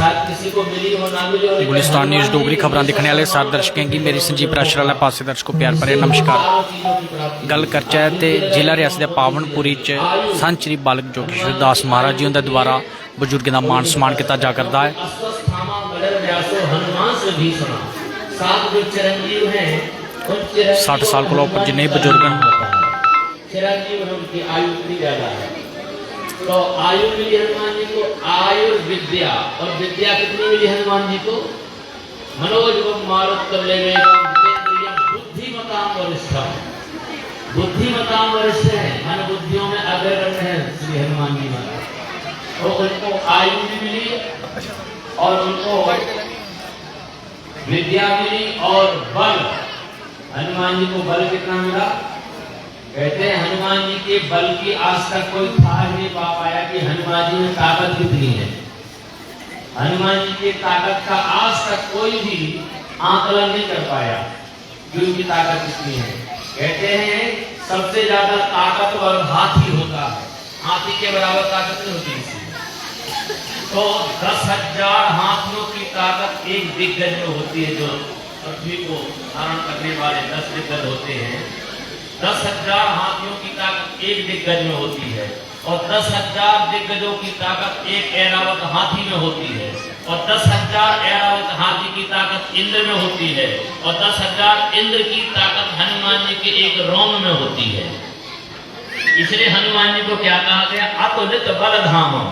शायद किसी को मिली हो ना मिली हो। गुलिस्तान न्यूज़ डोगरी खबरां दिखने वाले सारे दर्शकों की मेरी संजीव प्राशर वाले पासे दर्शकों प्यार भरे नमस्कार। गल करचै ते जिला रियासत दे पावनपुरी च संत श्री बालक जोगी सूरदास महाराज जी उनके द्वारा बजुर्गों का मान सम्मान किया जा करता है। सात जो चिरंजीव हैं उन चिरंजीव 60 साल को ऊपर जिन्हें बुजुर्ग चिरंजीव उनकी आयु इतनी ज्यादा है। तो आयु मिली हनुमान जी को आयुर्विद्या, और विद्या कितनी मिली हनुमान जी को? मनोजवम मारुततुल्य वेगम जितेन्द्रियं बुद्धिमतां वरिष्ठम। बुद्धिमतां वरिष्ठ है, मन बुद्धियों में अग्रगण्य है श्री हनुमान जी महाराज। तो उनको आयु भी मिली और उनको विद्या मिली और बल। हनुमान जी को बल कितना मिला? कहते हैं हनुमान जी के बल की आज तक कोई था नहीं पा पाया कि हनुमान जी में ताकत कितनी है। हनुमान जी की ताकत का आज तक कोई भी आकलन नहीं कर पाया कि उनकी ताकत कितनी है। कहते हैं सबसे ज्यादा ताकतवर हाथी होता है, हाथी के बराबर ताकत नहीं होती किसी। तो 10,000 हाथियों की ताकत एक दिग्गज में होती है। जो पृथ्वी को धारण करने वाले 10 दिग्गज होते हैं, 10,000 हाथियों की ताकत एक दिग्गज में होती है। और 10,000 दिग्गजों की ताकत एक ऐरावत हाथी में होती है। और 10,000 ऐरावत हाथी की ताकत इंद्र में होती है। और 10,000 इंद्र की ताकत हनुमान जी के एक रोम में होती है। इसलिए हनुमान जी को क्या कहा गया? अतुलित बलधामम।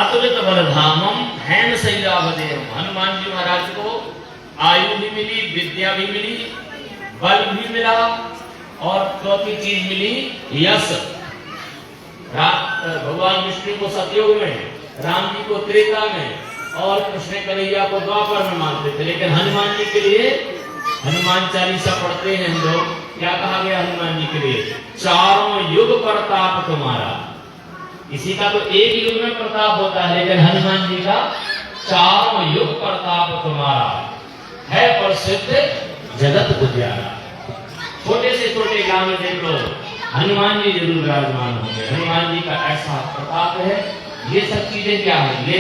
अतुलित बलधामम हैन शैलावदेव। हनुमान जी महाराज को आयु भी मिली, विद्या भी मिली, बल भी मिला और चौथी चीज मिली यश। भगवान विष्णु को सतयुग में, राम जी को त्रेता में और कृष्ण कन्हैया को द्वापर में मानते थे। लेकिन हनुमान जी के लिए हनुमान चालीसा पढ़ते हैं हम लोग। क्या कहा गया हनुमान जी के लिए? चारों युग प्रताप तुम्हारा। किसी का तो एक युग में प्रताप होता है, लेकिन हनुमान जी का चारों युग प्रताप तुम्हारा है प्रसिद्ध जगत उजियारा। छोटे से छोटे गांव में देख लो हनुमान जी जरूर विराजमान होंगे। हनुमान जी का ऐसा प्रताप है। ये सब चीजें क्या है? ये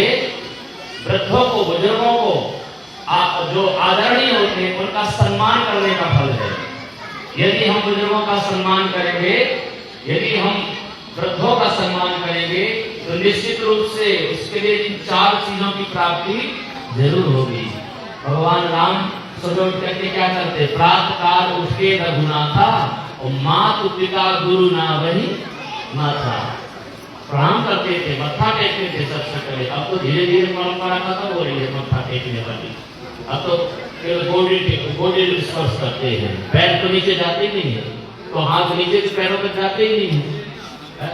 वृद्धों को, बुजुर्गों को जो आदरणीय होते हैं उनका सम्मान करने का फल है। यदि हम बुजुर्गों का सम्मान करेंगे, यदि हम वृद्धों का सम्मान करेंगे तो निश्चित रूप से उसके लिए इन 4 चीजों की प्राप्ति जरूर होगी। भगवान राम सुबह करके क्या करते? प्रातः काल उठ के रघुनाथा और मातु पिता गुरु ना वही माता प्रणाम करते थे, मत्था टेकते थे सबसे पहले। अब तो धीरे धीरे परंपरा खत्म हो रही है मत्था टेकने वाली। अब तो गोडे स्पर्श करते हैं, पैर तो नीचे जाते ही नहीं है, तो हाथ नीचे के पैरों तक जाते ही नहीं है।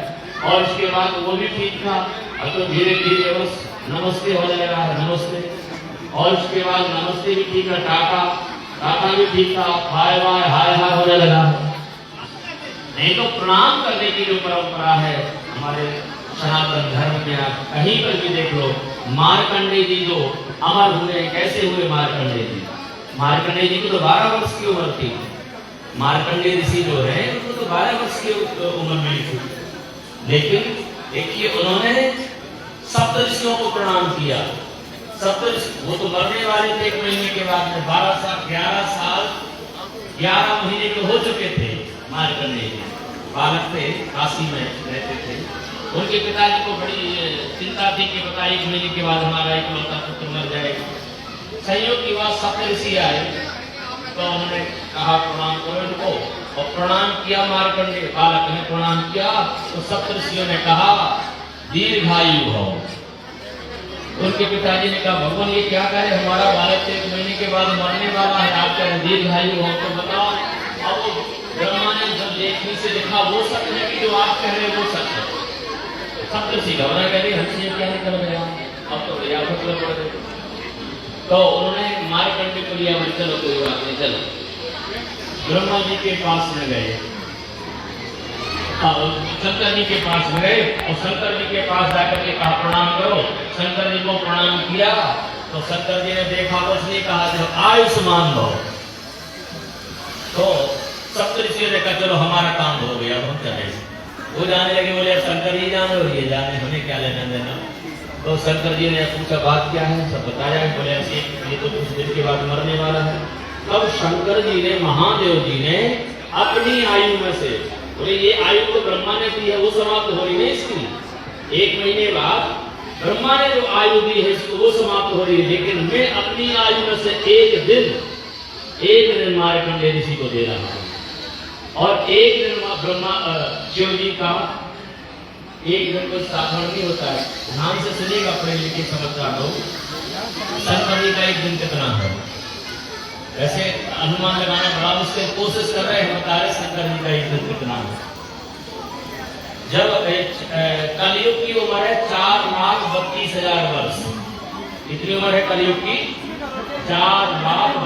और इसके बाद वो भी ठीक था। अब तो धीरे धीरे बस नमस्ते होने लगा है, नमस्ते। और उसके बाद नमस्ते भी ठीक है, टाटा टाटा भी ठीक था, हाय बाय हाय हाय होने लगा। नहीं तो प्रणाम करने की जो परंपरा है हमारे सनातन धर्म में, आप कहीं पर भी देख लो। मार्कंडेय जी जो अमर हुए, कैसे हुए मार्कंडेय जी? मार्कंडेय जी की तो 12 वर्ष की उम्र थी। मार्कंडेय ऋषि जो है उनको तो 12 वर्ष की उम्र में थी, लेकिन देखिए उन्होंने सप्तऋषियों को प्रणाम किया। सप्तऋषि वो तो मरने वाले थे 1 महीने के बाद में। 11 साल 11 महीने के हो चुके थे मार्कंडेय जी। बालक थे, काशी में रहते थे। उनके पिताजी को बड़ी चिंता थी कि बता 1 महीने के बाद हमारा इकलौता पुत्र मर जाएगा। संयोग की बात सप्तऋषि आए तो उन्होंने कहा प्रणाम करो इनको, और प्रणाम किया। मार्कंडेय बालक ने प्रणाम किया तो सप्तऋषियों ने कहा दीर्घायु हो। उनके पिताजी ने कहा भगवान ये क्या करे, हमारा बालक 1 महीने के बाद मरने वाला है, आप कह रहे दीर्घायु हो, तो बताओ। अब ब्रह्मा ने जब देखने से देखा वो सत्य है कि जो आप कह रहे हैं वो सत्य है। सप्तऋषि घबरा गए, हमसे क्या निकल गया, अब तो रियासत में पड़ गए। तो उन्होंने मार्कंडेय को लिया, चलो कोई बात नहीं, चलो ब्रह्मा जी के पास में गए, शंकर जी के पास में गए और शंकर जी के पास जाकर के कहा प्रणाम करो। शंकर जी को प्रणाम किया तो शंकर जी ने देखा, कुछ नहीं कहा, जो आयुष्मान भव। तो सप्तऋषियों ने कहा चलो हमारा काम हो गया, हम चले। वो जाने लगे, बोले शंकर जी जाने और ये जाने, हमें क्या लेना देना। तो शंकर जी ने पूछा बात क्या है, सब बताया। बोले ऐसे ये तो कुछ दिन के बाद मरने वाला है। तब शंकर जी ने, महादेव जी ने अपनी आयु में से, बोले ये आयु तो ब्रह्मा ने दी है, वो समाप्त हो रही है इसकी। 1 महीने बाद ब्रह्मा ने जो आयु दी है इसको वो समाप्त हो रही है, लेकिन मैं अपनी आयु में से एक दिन मार्कंडेय ऋषि को दे रहा हूं। और एक दिन ब्रह्मा शिव जी का एक दिन कोई साधारण नहीं होता है। ध्यान से सुनिएगा, पढ़े लिखे समझदार लोग। शंकर जी का एक दिन कितना है, वैसे अनुमान लगाना बड़ा मुश्किल, कोशिश कर रहे हैं, बता रहे शंकर जी का एक दिन कितना है। जब कलयुग की उम्र है 4,32,000 वर्ष। कितनी उम्र है कलयुग की? 4,32,000